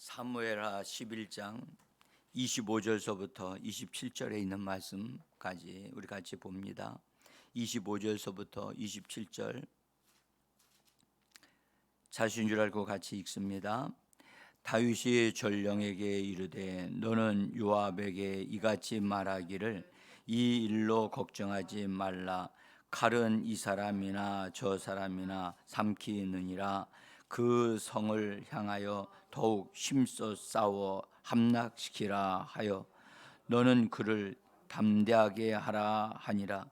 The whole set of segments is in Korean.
사무엘하 11장 25절서부터 27절에 있는 말씀까지 우리 같이 봅니다. 25절서부터 27절 자신 줄 알고 같이 읽습니다. 다윗이 전령에게 이르되 너는 요압에게 이같이 말하기를 이 일로 걱정하지 말라. 칼은 이 사람이나 저 사람이나 삼키느니라. 그 성을 향하여 더욱 힘써 싸워 함락시키라 하여 너는 그를 담대하게 하라 하니라.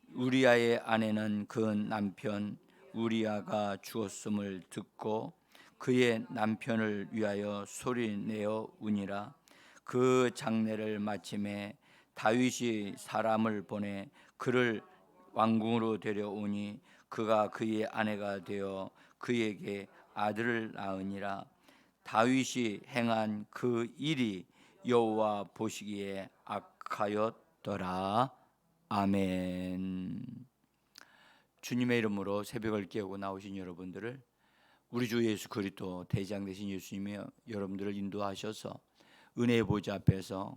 우리아의 아내는 그 남편 우리아가 죽었음을 듣고 그의 남편을 위하여 소리내어 우니라. 그 장례를 마침에 다윗이 사람을 보내 그를 왕궁으로 데려오니 그가 그의 아내가 되어 그에게 아들을 낳으니라. 다윗이 행한 그 일이 여호와 보시기에 악하였더라. 아멘. 주님의 이름으로 새벽을 깨우고 나오신 여러분들을 우리 주 예수 그리스도 대장 되신 예수님이 여러분들을 인도하셔서 은혜의 보좌 앞에서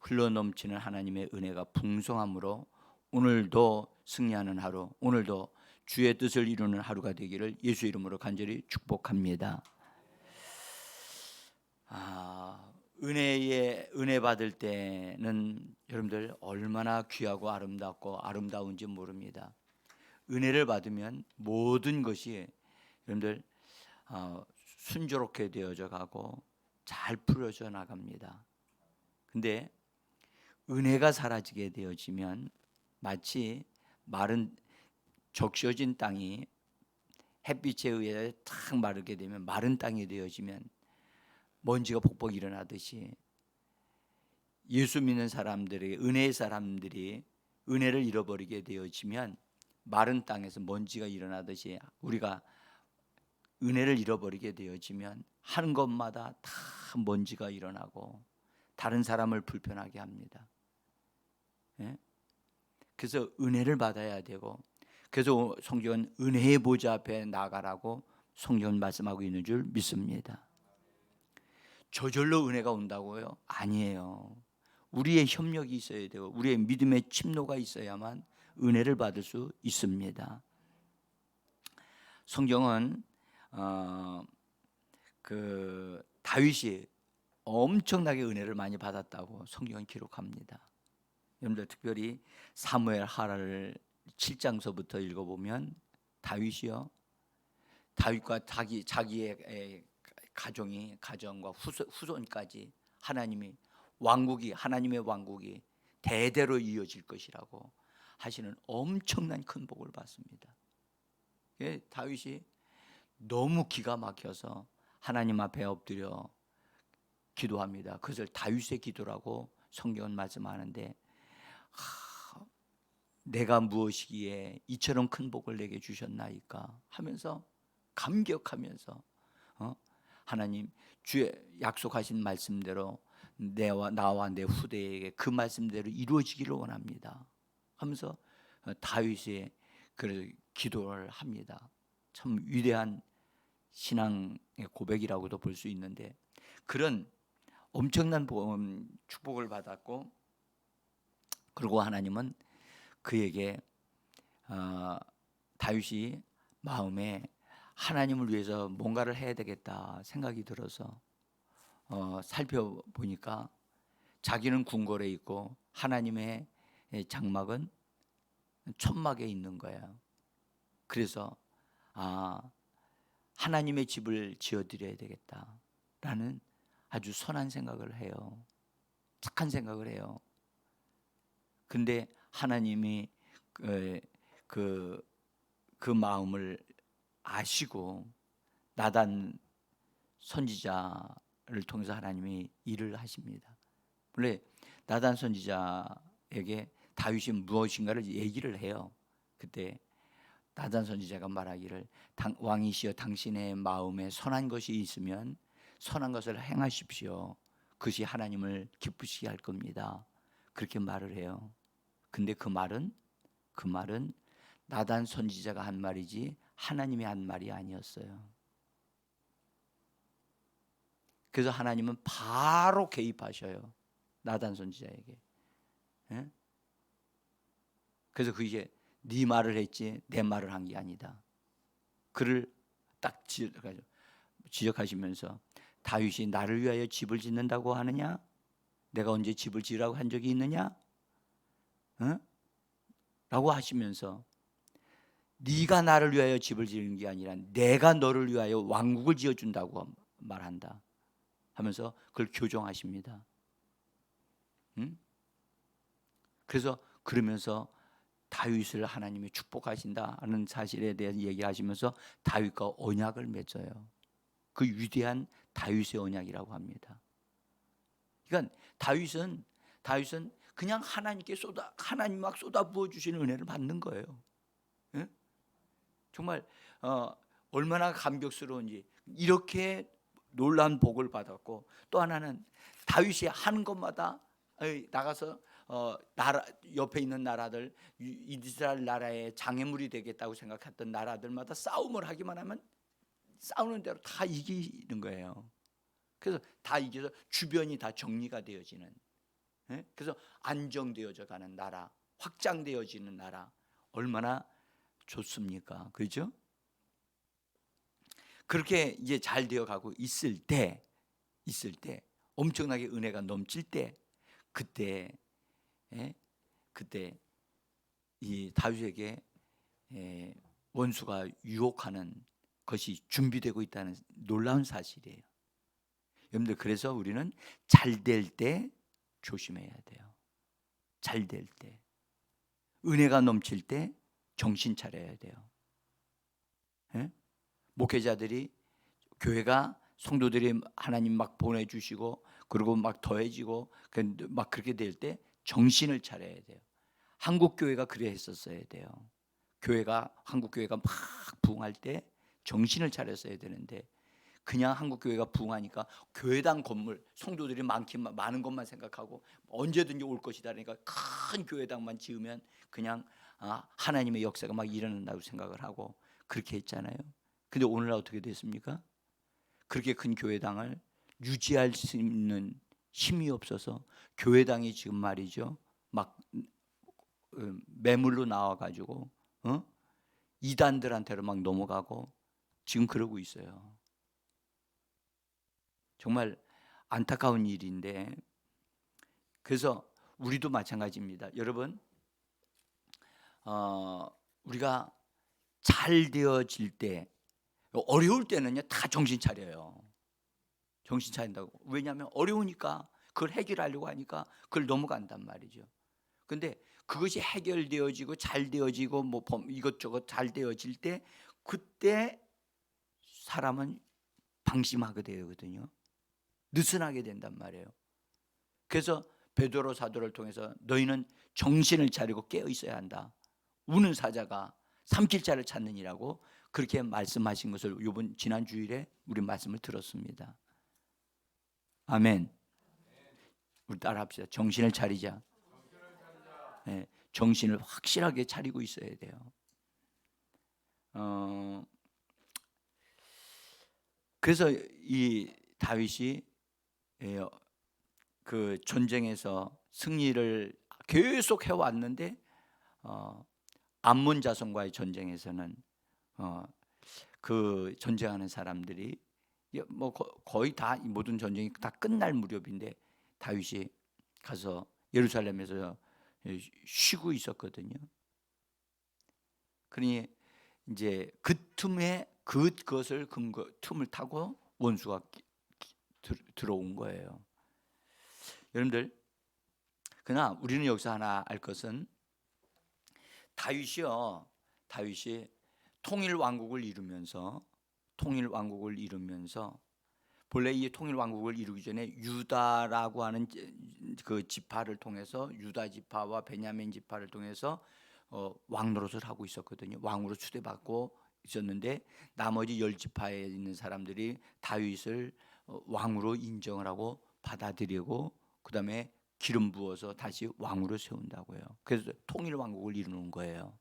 흘러넘치는 하나님의 은혜가 풍성함으로 오늘도 승리하는 하루, 오늘도 주의 뜻을 이루는 하루가 되기를 예수 이름으로 간절히 축복합니다. 은혜 받을 때는 여러분들 얼마나 귀하고 아름답고 아름다운지 모릅니다. 은혜를 받으면 모든 것이 여러분들 순조롭게 되어져 가고 잘 풀어져 나갑니다. 근데 은혜가 사라지게 되어지면 마치 마른 적셔진 땅이 햇빛에 의해 탁 마르게 되면 마른 땅이 되어지면 먼지가 폭폭 일어나듯이 예수 믿는 사람들에게 은혜의 사람들이 은혜를 잃어버리게 되어지면 마른 땅에서 먼지가 일어나듯이 우리가 은혜를 잃어버리게 되어지면 하는 것마다 다 먼지가 일어나고 다른 사람을 불편하게 합니다. 예? 그래서 은혜를 받아야 되고, 그래서 성경은 은혜의 보좌 앞에 나가라고 성경은 말씀하고 있는 줄 믿습니다. 저절로 은혜가 온다고요? 아니에요. 우리의 협력이 있어야 되고 우리의 믿음의 침노가 있어야만 은혜를 받을 수 있습니다. 성경은 다윗이 엄청나게 은혜를 많이 받았다고 성경은 기록합니다. 여러분들 특별히 사무엘 하라를 7장서부터 읽어보면 다윗이요, 다윗과 자기의 가정과 후손까지 하나님의 왕국이 대대로 이어질 것이라고 하시는 엄청난 큰 복을 받습니다. 다윗이 너무 기가 막혀서 하나님 앞에 엎드려 기도합니다. 그것을 다윗의 기도라고 성경은 말씀하는데, 내가 무엇이기에 이처럼 큰 복을 내게 주셨나이까 하면서 감격하면서 하나님 주의 약속하신 말씀대로 나와 내 후대에게 그 말씀대로 이루어지기를 원합니다 하면서 다윗의 그 기도를 합니다. 참 위대한 신앙의 고백이라고도 볼 수 있는데, 그런 엄청난 축복을 받았고, 그리고 하나님은 그에게 다윗이 마음에 하나님을 위해서 뭔가를 해야 되겠다 생각이 들어서 살펴보니까 자기는 궁궐에 있고 하나님의 장막은 천막에 있는 거예요. 그래서 하나님의 집을 지어드려야 되겠다라는 아주 선한 생각을 해요. 착한 생각을 해요. 근데 하나님이 그 마음을 아시고 나단 선지자를 통해서 하나님이 일을 하십니다. 원래 나단 선지자에게 다윗이 무엇인가를 얘기를 해요. 그때 나단 선지자가 말하기를 왕이시여 당신의 마음에 선한 것이 있으면 선한 것을 행하십시오. 그것이 하나님을 기쁘시게 할 겁니다. 그렇게 말을 해요. 근데 그 말은 나단 선지자가 한 말이지 하나님이 한 말이 아니었어요. 그래서 하나님은 바로 개입하셔요, 나단 선지자에게. 예? 그래서 그게 네 말을 했지 내 말을 한 게 아니다. 그를 딱 지적하시면서 다윗이 나를 위하여 집을 짓는다고 하느냐? 내가 언제 집을 지으라고 한 적이 있느냐? 어? 라고 하시면서 네가 나를 위하여 집을 지는 게 아니라 내가 너를 위하여 왕국을 지어준다고 말한다 하면서 그걸 교정하십니다. 응? 그래서 그러면서 다윗을 하나님이 축복하신다 하는 사실에 대한 얘기하시면서 다윗과 언약을 맺어요. 그 위대한 다윗의 언약이라고 합니다. 그러니까 다윗은 그냥 하나님께 하나님 막 쏟아 부어 주시는 은혜를 받는 거예요. 예? 정말 얼마나 감격스러운지 이렇게 놀라운 복을 받았고, 또 하나는 다윗이 하는 것마다 나가서 나라 옆에 있는 나라들, 이스라엘 나라의 장애물이 되겠다고 생각했던 나라들마다 싸움을 하기만 하면 싸우는 대로 다 이기는 거예요. 그래서 다 이겨서 주변이 다 정리가 되어지는, 그래서 안정되어져 가는 나라, 확장되어지는 나라, 얼마나 좋습니까? 그렇죠? 그렇게 이제 잘 되어가고 있을 때 엄청나게 은혜가 넘칠 때, 그때 이 다윗에게 원수가 유혹하는 것이 준비되고 있다는 놀라운 사실이에요. 여러분들, 그래서 우리는 잘 될 때 조심해야 돼요. 잘 될 때, 은혜가 넘칠 때 정신 차려야 돼요. 목회자들이, 교회가, 성도들이 하나님 막 보내주시고 그리고 막 더해지고 막 그렇게 될 때 정신을 차려야 돼요. 한국 교회가 그래 했었어야 돼요. 한국 교회가 막 부흥할 때 정신을 차렸어야 되는데, 그냥 한국 교회가 부흥하니까 교회당 건물, 성도들이 많은 것만 생각하고 언제든지 올 것이다, 그러니까 큰 교회당만 지으면 그냥 하나님의 역사가 막 일어난다고 생각을 하고 그렇게 했잖아요. 근데 오늘날 어떻게 됐습니까? 그렇게 큰 교회당을 유지할 수 있는 힘이 없어서 교회당이 지금 말이죠, 막 매물로 나와가지고 이단들한테로 막 넘어가고 지금 그러고 있어요. 정말 안타까운 일인데, 그래서 우리도 마찬가지입니다. 여러분, 우리가 잘 되어질 때, 어려울 때는요 다 정신 차려요. 정신 차린다고. 왜냐하면 어려우니까 그걸 해결하려고 하니까 그걸 넘어간단 말이죠. 근데 그것이 해결되어지고 잘 되어지고 뭐 이것저것 잘 되어질 때, 그때 사람은 방심하게 되거든요. 느슨하게 된단 말이에요. 그래서 베드로 사도를 통해서 너희는 정신을 차리고 깨어 있어야 한다. 우는 사자가 삼킬자를 찾느니라고 그렇게 말씀하신 것을 지난 주일에 우리 말씀을 들었습니다. 아멘. 우리 따라합시다. 정신을 차리자. 네, 정신을 확실하게 차리고 있어야 돼요. 그래서 이 다윗이 그 전쟁에서 승리를 계속 해왔는데, 암몬 자손과의 전쟁에서는 그 전쟁하는 사람들이 뭐 거의 다, 모든 전쟁이 다 끝날 무렵인데 다윗이 가서 예루살렘에서 쉬고 있었거든요. 그러니 이제 그 틈에 그것을 틈을 타고 원수가 들어온 거예요. 여러분들, 그러나 우리는 여기서 하나 알 것은 다윗이 통일 왕국을 이루면서 본래 이 통일 왕국을 이루기 전에 유다라고 하는 그 지파를 통해서, 유다 지파와 베냐민 지파를 통해서 왕노릇을 하고 있었거든요. 왕으로 추대받고 있었는데 나머지 10지파에 있는 사람들이 다윗을 왕으로 인정을 하고 받아들이고 그다음에 기름 부어서 다시 왕으로 세운다고요. 그래서 통일 왕국을 이루는 거예요.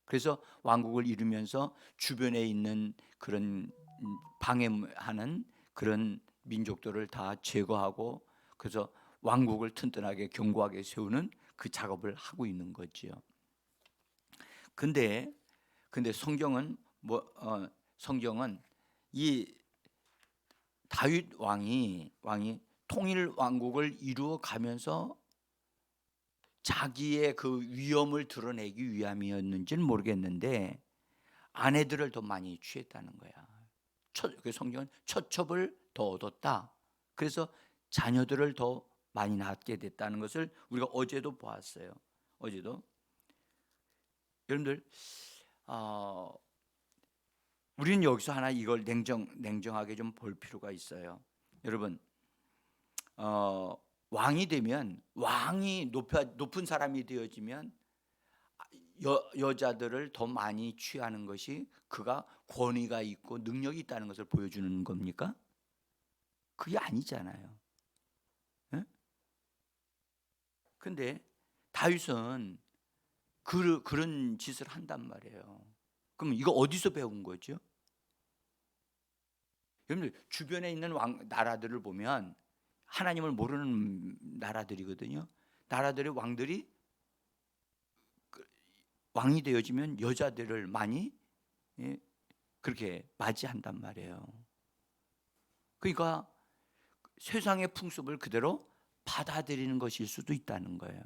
그래서 왕국을 이루면서 주변에 있는 그런 방해하는 그런 민족들을 다 제거하고 그래서 왕국을 튼튼하게 견고하게 세우는 그 작업을 하고 있는 거지요. 근데 성경은 성경은 이 다윗 왕이 통일 왕국을 이루어 가면서 자기의 그 위엄을 드러내기 위함이었는지는 모르겠는데 아내들을 더 많이 취했다는 거야. 그 성경은 처첩을 더 얻었다. 그래서 자녀들을 더 많이 낳게 됐다는 것을 우리가 어제도 보았어요. 어제도 여러분들 우리는 여기서 하나 이걸 냉정하게 좀 볼 필요가 있어요. 여러분 왕이 되면 왕이 높은 사람이 되어지면 여자들을 더 많이 취하는 것이 그가 권위가 있고 능력이 있다는 것을 보여주는 겁니까? 그게 아니잖아요. 근데 다윗은 그런 짓을 한단 말이에요. 그럼 이거 어디서 배운 거죠? 여러분들 주변에 있는 나라들을 보면 하나님을 모르는 나라들이거든요. 나라들의 왕들이 왕이 되어지면 여자들을 많이 그렇게 맞이한단 말이에요. 그러니까 세상의 풍습을 그대로 받아들이는 것일 수도 있다는 거예요.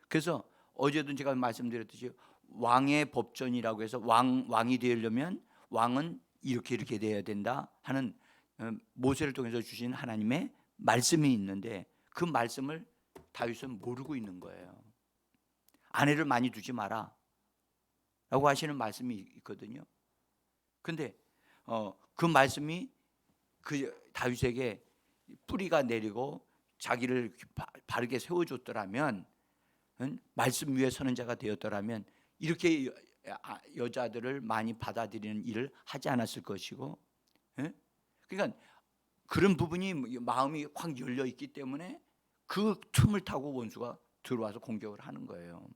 그래서 어제도 제가 말씀드렸듯이 왕의 법전이라고 해서 왕이 되려면 왕은 이렇게 돼야 된다 하는 모세를 통해서 주신 하나님의 말씀이 있는데 그 말씀을 다윗은 모르고 있는 거예요. 아내를 많이 두지 마라 라고 하시는 말씀이 있거든요. 근데 그 말씀이 그 다윗에게 뿌리가 내리고 자기를 바르게 세워줬더라면, 말씀 위에 서는 자가 되었더라면 이렇게 여자들을 많이 받아들이는 일을 하지 않았을 것이고, 그러니까 그런 부분이 마음이 확 열려 있기 때문에 그 틈을 타고 원수가 들어와서 공격을 하는 거예요.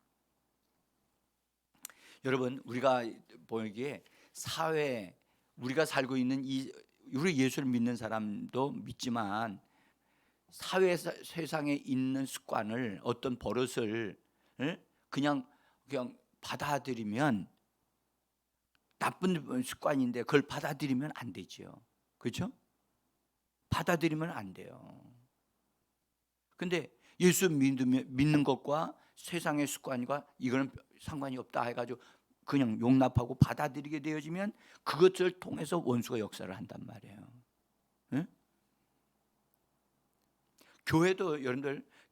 여러분 우리가 보기에 사회 우리가 살고 있는 우리 예수를 믿는 사람도 믿지만 사회 세상에 있는 습관을 어떤 버릇을 그냥 받아들이면 나쁜 습관인데 그걸 받아들이면 안 되죠. 그렇죠? 받아들이면 안 돼요. 근데 예수 믿는 것과 세상의 습관과 이거는 상관이 없다 해가지고 그냥 용납하고 받아들이게 되어지면 그것을 통해서 원수가 역사를 한단 말이에요. 응?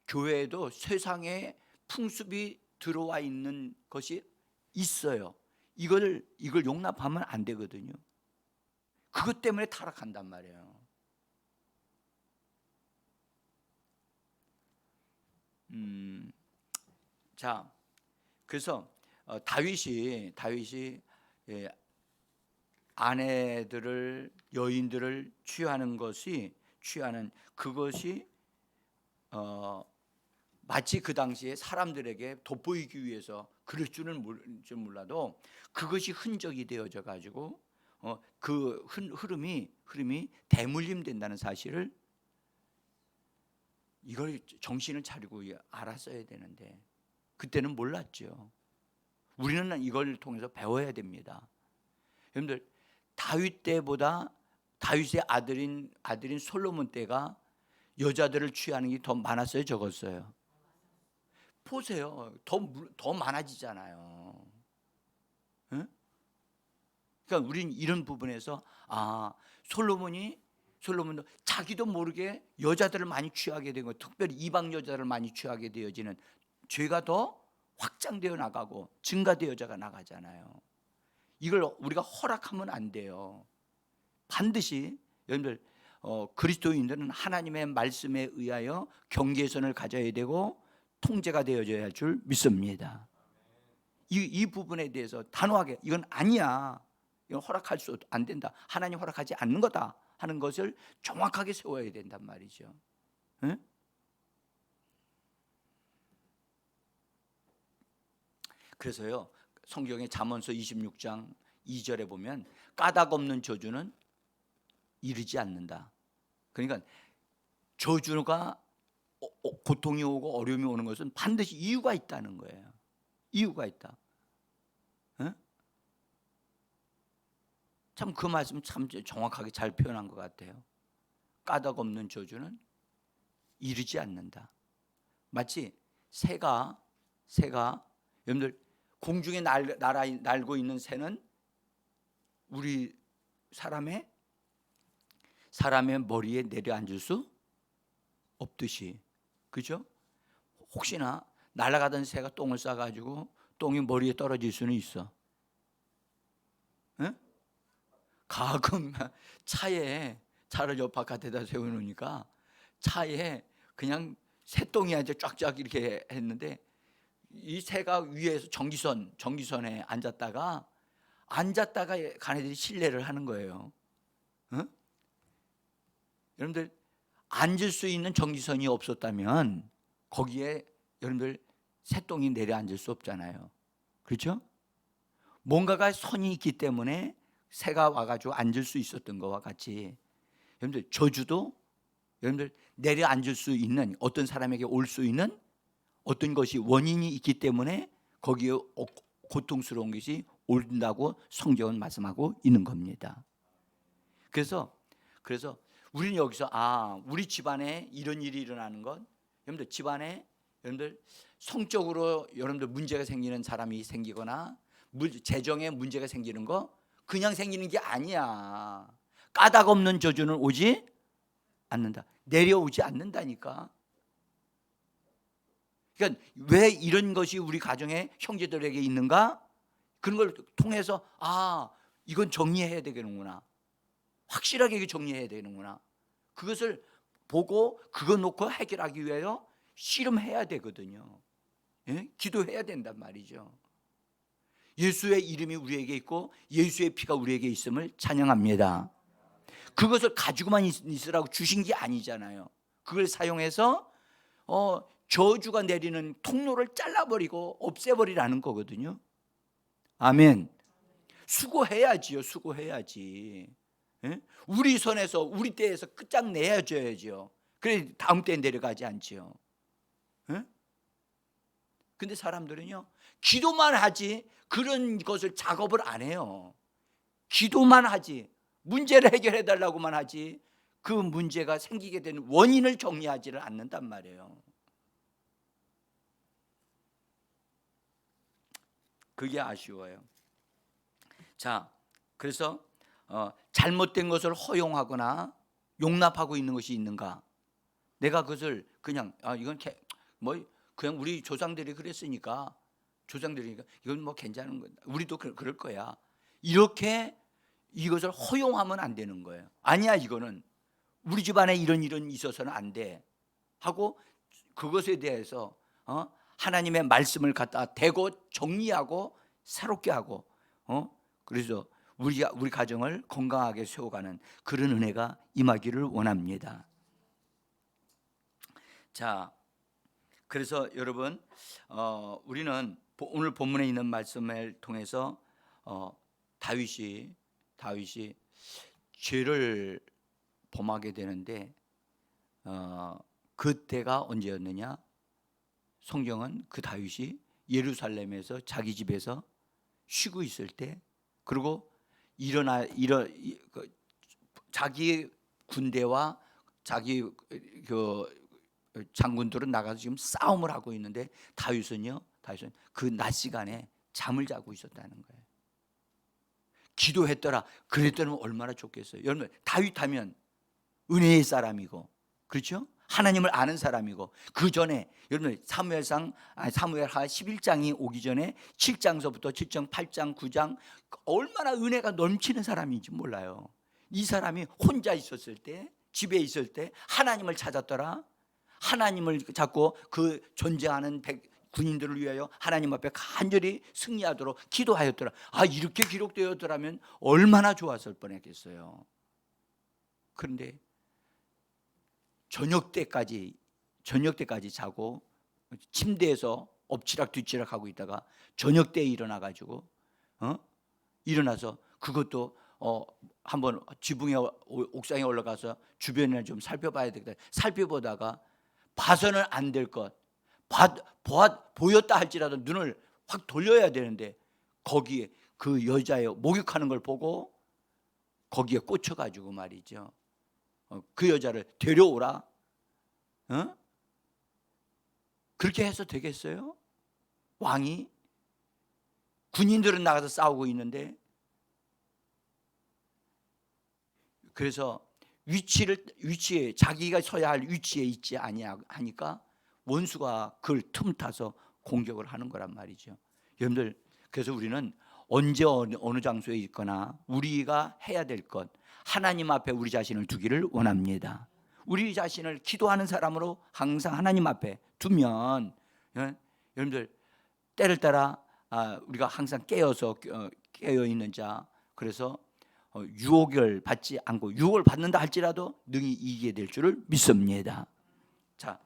교회에도 세상에 풍습이 들어와 있는 것이 있어요. 이걸 용납하면 안 되거든요. 그것 때문에 타락한단 말이에요. 자, 그래서 다윗이 아내들을 여인들을 취하는 그것이 마치 그 당시에 사람들에게 돋보이기 위해서 그럴 줄은 몰라도 그것이 흔적이 되어져 가지고 그 흐름이 대물림 된다는 사실을 이걸 정신을 차리고 알았어야 되는데 그때는 몰랐죠. 우리는 이걸 통해서 배워야 됩니다. 여러분들 다윗 때보다 다윗의 아들인 솔로몬 때가 여자들을 취하는 게 더 많았어요, 적었어요? 보세요. 더 많아지잖아요. 응? 그러니까 우리는 이런 부분에서 솔로몬도 자기도 모르게 여자들을 많이 취하게 된 거, 특별히 이방 여자를 많이 취하게 되어지는 죄가 더 확장되어 나가고 증가되어져 나가잖아요. 이걸 우리가 허락하면 안 돼요. 반드시 여러분들 그리스도인들은 하나님의 말씀에 의하여 경계선을 가져야 되고 통제가 되어져야 할 줄 믿습니다. 이 부분에 대해서 단호하게 이건 아니야, 이건 허락할 수 안 된다, 하나님 허락하지 않는 거다 하는 것을 정확하게 세워야 된단 말이죠. 응? 그래서요 성경의 잠언서 26장 2절에 보면 까닭 없는 저주는 이르지 않는다. 그러니까 저주가 고통이 오고 어려움이 오는 것은 반드시 이유가 있다는 거예요. 이유가 있다. 참 그 말씀 참 정확하게 잘 표현한 것 같아요. 까닭 없는 저주는 이르지 않는다. 마치 새가 여러분들 공중에 날고 있는 새는 우리 사람의 머리에 내려앉을 수 없듯이, 그죠? 혹시나 날아가던 새가 똥을 싸가지고 똥이 머리에 떨어질 수는 있어. 응? 가끔 차를 저 바깥에다 세워놓으니까 차에 그냥 새똥이 이제 쫙쫙 이렇게 했는데 이 새가 위에서 전기선에 앉았다가 가네들이 실례를 하는 거예요. 응? 여러분들 앉을 수 있는 전기선이 없었다면 거기에 여러분들 새똥이 내려앉을 수 없잖아요. 그렇죠? 뭔가가 선이 있기 때문에 새가 와가지고 앉을 수 있었던 것과 같이 여러분들 저주도 여러분들 내려앉을 수 있는, 어떤 사람에게 올 수 있는 어떤 것이 원인이 있기 때문에 거기에 고통스러운 것이 온다고 성경은 말씀하고 있는 겁니다. 그래서 우리는 여기서 우리 집안에 이런 일이 일어나는 건 여러분들 집안에 여러분들 성적으로 여러분들 문제가 생기는 사람이 생기거나 재정에 문제가 생기는 거 그냥 생기는 게 아니야. 까닭 없는 저주는 오지 않는다. 내려오지 않는다니까. 그러니까 왜 이런 것이 우리 가정에 형제들에게 있는가? 그런 걸 통해서 이건 정리해야 되겠는구나. 확실하게 정리해야 되는구나. 그것을 보고 그거 놓고 해결하기 위하여 씨름해야 되거든요. 예? 기도해야 된단 말이죠. 예수의 이름이 우리에게 있고 예수의 피가 우리에게 있음을 찬양합니다. 그것을 가지고만 있으라고 주신 게 아니잖아요. 그걸 사용해서 저주가 내리는 통로를 잘라버리고 없애버리라는 거거든요. 아멘. 수고해야지요. 수고해야지. 예? 우리 손에서 우리 때에서 끝장내야죠. 그래 다음 때에 내려가지 않지요. 예? 근데 사람들은요 기도만 하지 그런 것을 작업을 안 해요. 기도만 하지 문제를 해결해 달라고만 하지 그 문제가 생기게 되는 원인을 정리하지를 않는단 말이에요. 그게 아쉬워요. 자, 그래서 잘못된 것을 허용하거나 용납하고 있는 것이 있는가? 내가 그것을 그냥 이건 그냥 우리 조상들이 그랬으니까 이건 뭐 괜찮은 거다. 우리도 그럴 거야. 이렇게 이것을 허용하면 안 되는 거예요. 아니야, 이거는 우리 집안에 이런 일은 있어서는 안 돼 하고 그것에 대해서 하나님의 말씀을 갖다 대고 정리하고 새롭게 하고 그래서 우리 가정을 건강하게 세워가는 그런 은혜가 임하기를 원합니다. 자, 그래서 여러분 우리는 오늘 본문에 있는 말씀을 통해서 다윗이 죄를 범하게 되는데 그때가 언제였느냐? 성경은 그 다윗이 예루살렘에서 자기 집에서 쉬고 있을 때, 그리고 자기 군대와 자기 장군들은 나가서 지금 싸움을 하고 있는데 다윗은 그 낮 시간에 잠을 자고 있었다는 거예요. 기도했더라. 그랬더니 얼마나 좋겠어요. 여러분 다윗 하면 은혜의 사람이고, 그렇죠? 하나님을 아는 사람이고, 그 전에 여러분 사무엘하 11장이 오기 전에 7장서부터 7장, 8장, 9장 얼마나 은혜가 넘치는 사람인지 몰라요. 이 사람이 혼자 있었을 때, 집에 있을 때 하나님을 찾았더라. 하나님을 잡고 그 존재하는 군인들을 위하여 하나님 앞에 간절히 승리하도록 기도하였더라. 이렇게 기록되었더라면 얼마나 좋았을 뻔했겠어요. 그런데 저녁 때까지 자고 침대에서 엎치락 뒤치락 하고 있다가 저녁 때에 일어나서 그것도 한번 지붕에 옥상에 올라가서 주변을 좀 살펴봐야 되겠다. 살펴보다가 봐서는 안 될 것, 보였다 할지라도 눈을 확 돌려야 되는데 거기에 그 여자의 목욕하는 걸 보고 거기에 꽂혀가지고 말이죠. 그 여자를 데려오라. 그렇게 해서 되겠어요? 왕이? 군인들은 나가서 싸우고 있는데. 그래서 위치에 자기가 서야 할 위치에 있지 아니하니까 원수가 그걸 틈타서 공격을 하는 거란 말이죠. 여러분들, 그래서 우리는 언제 어느 장소에 있거나 우리가 해야 될 것, 하나님 앞에 우리 자신을 두기를 원합니다. 우리 자신을 기도하는 사람으로 항상 하나님 앞에 두면, 여러분들, 때를 따라 우리가 항상 깨어 있는 자, 그래서 유혹을 받지 않고, 유혹을 받는다 할지라도 능히 이기게 될 줄을 믿습니다. 자,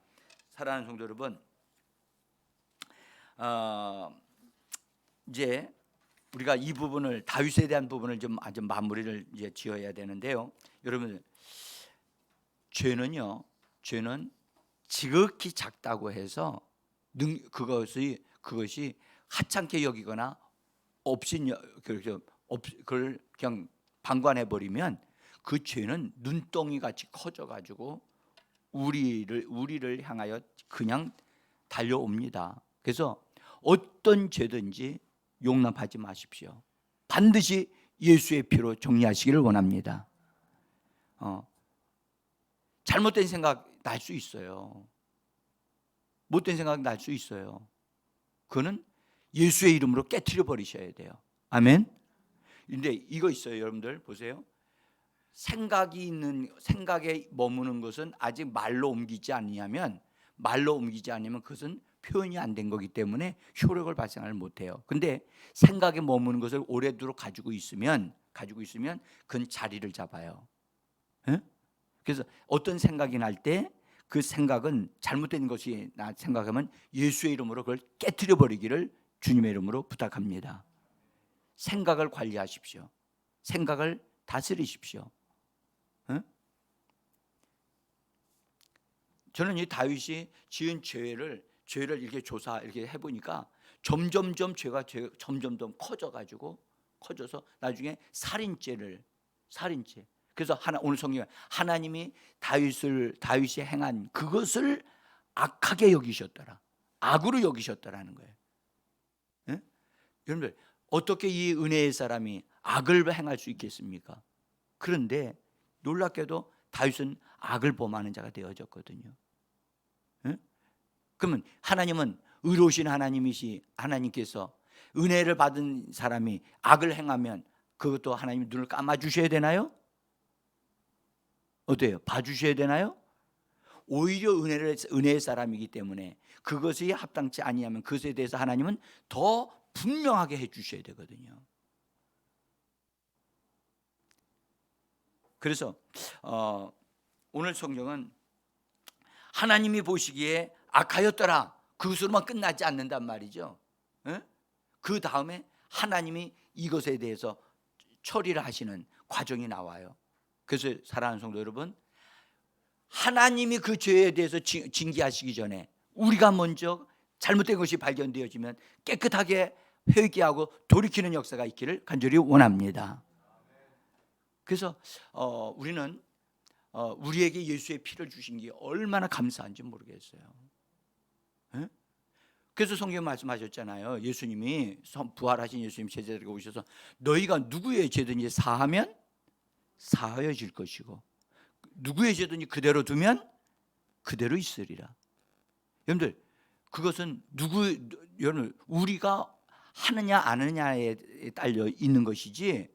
사랑하는 성도 여러분, 이제 우리가 이 부분을, 다윗에 대한 부분을 좀 아주 마무리를 이제 지어야 되는데요. 여러분, 죄는 지극히 작다고 해서 그것이 하찮게 여기거나 그걸 그냥 방관해 버리면 그 죄는 눈덩이 같이 커져 가지고 우리를 향하여 그냥 달려옵니다. 그래서 어떤 죄든지 용납하지 마십시오. 반드시 예수의 피로 정리하시기를 원합니다. 잘못된 생각 날 수 있어요. 못된 생각 날 수 있어요. 그거는 예수의 이름으로 깨트려 버리셔야 돼요. 아멘. 근데 이거 있어요. 여러분들 보세요. 생각에 머무는 것은 아직 말로 옮기지 않으면 그것은 표현이 안 된 거기 때문에 효력을 발생을 못해요. 근데 생각에 머무는 것을 오래도록 가지고 있으면 그건 자리를 잡아요. 에? 그래서 어떤 생각이 날 때 그 생각은 잘못된 것이 생각하면 예수의 이름으로 그걸 깨트려 버리기를 주님의 이름으로 부탁합니다. 생각을 관리하십시오. 생각을 다스리십시오. 저는 이 다윗이 지은 죄를 이렇게 이렇게 해보니까 점점점 죄가 점점 커져서 나중에 살인죄. 그래서 오늘 성경에 하나님이 다윗이 행한 그것을 악하게 여기셨더라. 악으로 여기셨더라는 거예요. 네? 여러분들, 어떻게 이 은혜의 사람이 악을 행할 수 있겠습니까? 그런데 놀랍게도 다윗은 악을 범하는 자가 되어졌거든요. 네? 그러면 하나님은 의로우신 하나님께서 은혜를 받은 사람이 악을 행하면 그것도 하나님이 눈을 감아주셔야 되나요? 어때요? 봐주셔야 되나요? 오히려 은혜의 사람이기 때문에 그것이 합당치 아니하면 그것에 대해서 하나님은 더 분명하게 해주셔야 되거든요. 그래서 오늘 성경은 하나님이 보시기에 악하였더라, 그것으로만 끝나지 않는단 말이죠. 그 다음에 하나님이 이것에 대해서 처리를 하시는 과정이 나와요. 그래서 사랑하는 성도 여러분, 하나님이 그 죄에 대해서 징계하시기 전에 우리가 먼저 잘못된 것이 발견되어지면 깨끗하게 회개하고 돌이키는 역사가 있기를 간절히 원합니다. 그래서 우리는 우리에게 예수의 피를 주신 게 얼마나 감사한지 모르겠어요. 그래서 성경 말씀하셨잖아요. 예수님이 부활하신 예수님 제자들에게 오셔서 너희가 누구의 죄든지 사하면 사하여질 것이고 누구의 죄든지 그대로 두면 그대로 있으리라. 여러분들, 그것은 여러분, 우리가 하느냐 안 하느냐에 딸려 있는 것이지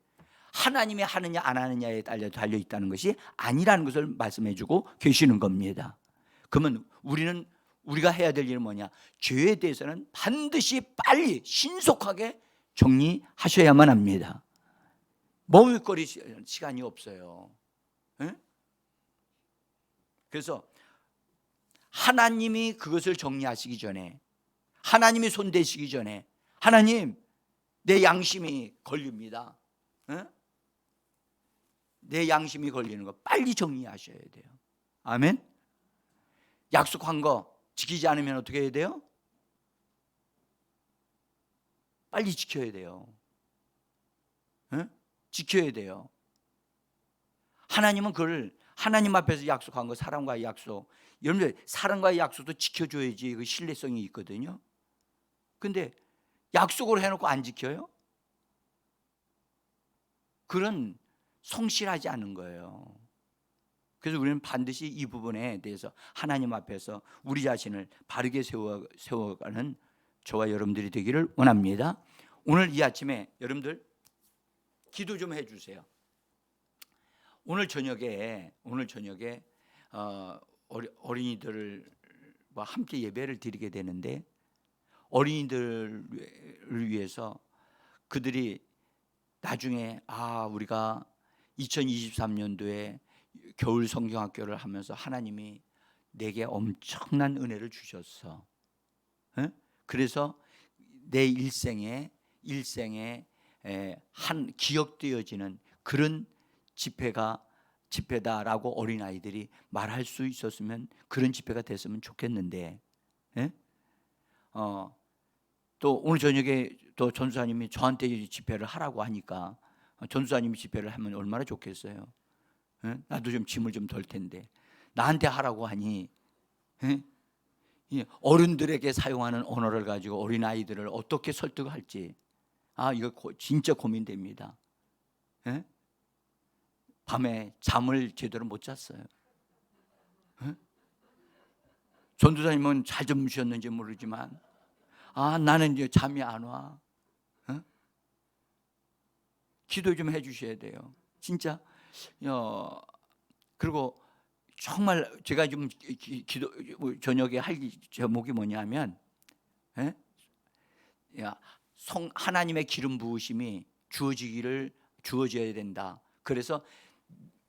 하나님이 하느냐 안 하느냐에 달려 있다는 것이 아니라는 것을 말씀해 주고 계시는 겁니다. 그러면 우리가 해야 될 일은 뭐냐? 죄에 대해서는 반드시 빨리 신속하게 정리하셔야만 합니다. 머뭇거릴 시간이 없어요. 그래서 하나님이 그것을 정리하시기 전에, 하나님이 손대시기 전에, 하나님 내 양심이 걸립니다. 내 양심이 걸리는 거 빨리 정리하셔야 돼요. 아멘. 약속한 거 지키지 않으면 어떻게 해야 돼요? 빨리 지켜야 돼요. 응? 지켜야 돼요. 하나님은 그걸 하나님 앞에서 약속한 거, 사람과의 약속, 여러분들 사람과의 약속도 지켜줘야지 그 신뢰성이 있거든요. 근데 약속을 해놓고 안 지켜요? 그런 성실하지 않은 거예요. 그래서 우리는 반드시 이 부분에 대해서 하나님 앞에서 우리 자신을 바르게 세워가는 저와 여러분들이 되기를 원합니다. 오늘 이 아침에 여러분들 기도 좀 해주세요. 오늘 저녁에 어린이들과 함께 예배를 드리게 되는데, 어린이들을 위해서 그들이 나중에 우리가 2023년도에 겨울 성경학교를 하면서 하나님이 내게 엄청난 은혜를 주셨어. 그래서 내 일생에 한 기억되어지는 그런 집회다라고 어린아이들이 말할 수 있었으면, 그런 집회가 됐으면 좋겠는데, 또 오늘 저녁에 또 전수사님이 저한테 집회를 하라고 하니까, 전수사님이 집회를 하면 얼마나 좋겠어요. 나도 좀 짐을 좀 덜 텐데 나한테 하라고 하니, 어른들에게 사용하는 언어를 가지고 어린아이들을 어떻게 설득할지, 이거 진짜 고민됩니다. 밤에 잠을 제대로 못 잤어요. 전도사님은 잘 주무셨는지 모르지만 나는 이제 잠이 안 와. 기도 좀 해주셔야 돼요. 진짜. 그리고 정말 제가 좀 기도 저녁에 할 제목이 뭐냐면, 하나님의 기름 부으심이 주어져야 된다. 그래서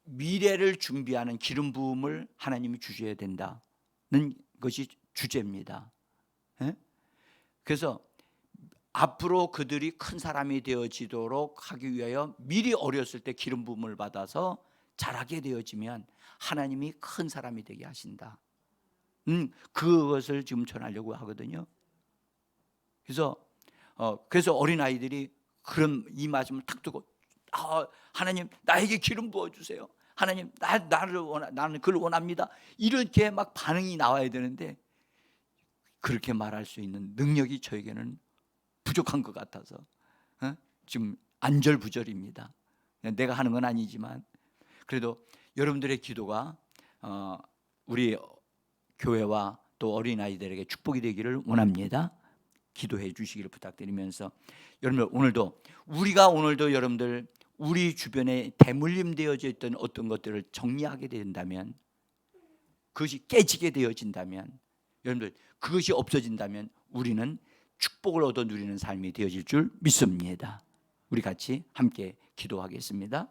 미래를 준비하는 기름 부음을 하나님이 주셔야 된다는 것이 주제입니다. 그래서 앞으로 그들이 큰 사람이 되어지도록 하기 위하여 미리 어렸을 때 기름 부음을 받아서 자라게 되어지면 하나님이 큰 사람이 되게 하신다. 그것을 지금 전하려고 하거든요. 그래서 어린아이들이 그런 이 말씀을 탁 두고, 하나님 나에게 기름 부어주세요. 하나님 나는 그걸 원합니다. 이렇게 막 반응이 나와야 되는데, 그렇게 말할 수 있는 능력이 저에게는 부족한 것 같아서 지금 안절부절입니다. 내가 하는 건 아니지만 그래도 여러분들의 기도가 우리 교회와 또 어린아이들에게 축복이 되기를 원합니다. 기도해 주시기를 부탁드리면서, 여러분들 오늘도 여러분들 우리 주변에 대물림 되어져 있던 어떤 것들을 정리하게 된다면, 그것이 깨지게 되어진다면, 여러분들 그것이 없어진다면 우리는 축복을 얻어 누리는 삶이 되어질 줄 믿습니다. 우리 같이 함께 기도하겠습니다.